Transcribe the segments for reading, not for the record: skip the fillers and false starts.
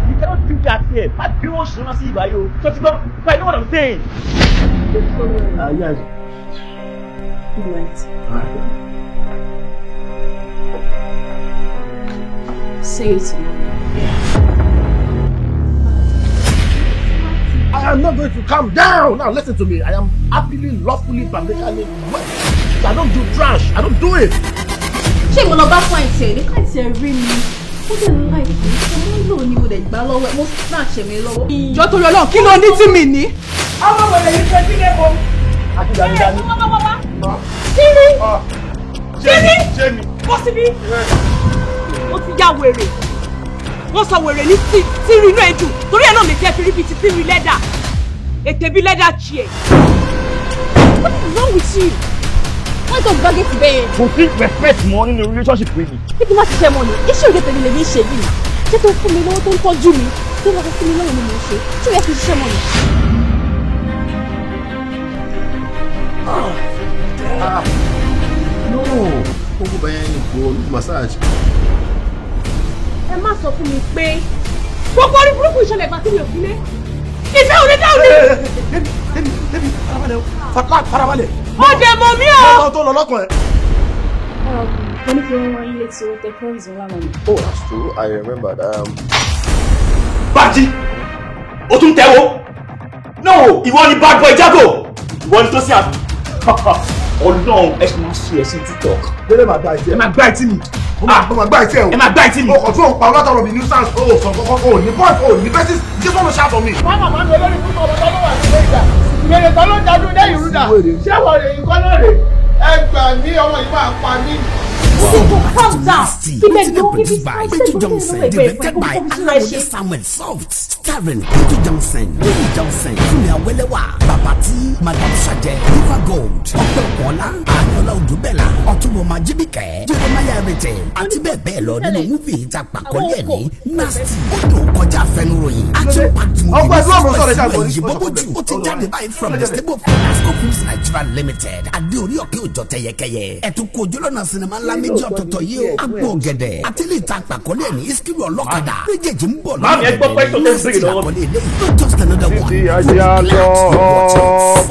You cannot do that here. My parents should not see by you. So if I know what I'm saying. Yes. Good night. See you tomorrow. I am not going to calm down. Now listen to me. I am happily, lawfully, publicly. I don't do trash. I don't do it. Ṣé mo lọ bá point ẹ̀ ní káìsì ẹ̀ rí mi? Ó dẹ̀ láìpẹ́ ọmọ lò ní mo dẹ̀ gbá lọ́wọ́ ẹ̀ mo snatch mi lọ́wọ́. Ìjọ torí Ọlọ́run kí ló ní tí mi ní? Ọmọ wẹ̀rẹ̀ yìí fẹ́ sílé o. Àti dàmídàmí. Kíni? Bọ́ síbí. Ó ti ya wèrè. Wọ́n sọ wèrè ní tírí inú ẹ̀jù torí ẹ̀ náà lè jẹ́ firibi ti tírí lẹ́dà. Ètè bí lẹ́dà chair. What is wrong with you? Wọ́n tó gbọ́gẹ́ ti bẹ́ẹ̀. Kò sí respect mọ́ nínú relationship with me. Bí má ti ṣe mọ́ ni, iṣẹ́ òde tèmi lè ní ṣe yìí. Ṣé tó fún mi lọ́wọ́ tó ń tọ́jú mi? Tó lọ́wọ́ fún mi lọ́wọ́ ni mo ṣe. Ṣé ẹ fi ṣiṣẹ́ mọ́ ni? No. Gbogbo bẹ́ẹ̀ ni kò ní massage. Ẹ má sọ fún mi pé gbogbo orí burúkú ìṣẹ̀lẹ̀ ìgbà tí mi ò fi lé. Ìfẹ́ ò lè dáhùn ní. Débi, farabalẹ̀ o. Farabalẹ̀. Ó dẹ̀ mọ̀ mí o. Ọ̀tọ̀ tó lọ lọ́kàn ẹ̀. Wọ́n ní kí wọ́n wọ́n ilé tí ó tẹ terrorism lánàá ni. Oh, that's true. I remember that. Bájí! O tún tẹ́wọ́? No! Ìwọ ni bad boy Jago! Ìwọ ni tó sí àbí? Ọlọ́run ẹ ṣe máa ṣe ẹ̀sìn TikTok. Délé máa gba ìtì ẹ̀. Ẹ máa gba ìtì mi. Ó máa gba ìtì ẹ̀ o. Ẹ máa gba ìtì mi. Ọkọ̀ tó ń pa ọlọ́tọ̀ọ̀rọ̀ mi nuisance. O sọ kọ́kọ́ o ní point o ní basis. Just want to shout for me. Mama máa ń lo lórí fún ọmọ tó ló wà nílé ìjà. Ìrèlè tó ló ń dájú dé ìrúdà. Ṣé wọ́n rè é kọ́ náà rè? Ẹ gbà mí ọmọ yìí máa pa mí. Simple, calm down. Produced by Peter Johnson, directed by Alawode Samuel Soft, starring Peter Johnson, Willie Johnson, Julia Welewa, Babati, Madam Saje, River Gold, Ọ̀pẹ̀kọ́lá, Aniola Odubela, Ọ̀túnbọ̀ Majibike, Jeremiah Erete, àti bẹ́ẹ̀ bẹ́ẹ̀ lọ nínú múfì ìtàpàkọ́lé ẹ̀ ní Nasty. Ó dùn kọjá fẹnuròyìn. Action packed movie ní sípẹ̀sípẹ̀ ìyìnbóbójú. Ó ti jáde báyìí from the stable Finasco Films Nigeria Limited. Adé orí ọ̀kẹ́ òjò tẹ̀yẹkẹyẹ. Ẹ̀tún kojú lọ́nà sinimá ńlá méjì ọ̀tọ̀ọ̀tọ̀ yìí o. Agbó gẹ̀dẹ̀. Àtẹ̀lé ìta àpàkọ́lé ẹ̀ ní Iskiru ọlọ́kadà. Méjèèjì ń bọ̀ Mami ẹ gbọ́ pé tó tó ń sèké lọ́wọ́. Not just another one. Títí ajé á lọ.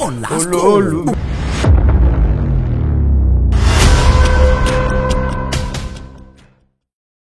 Ọ̀làsó.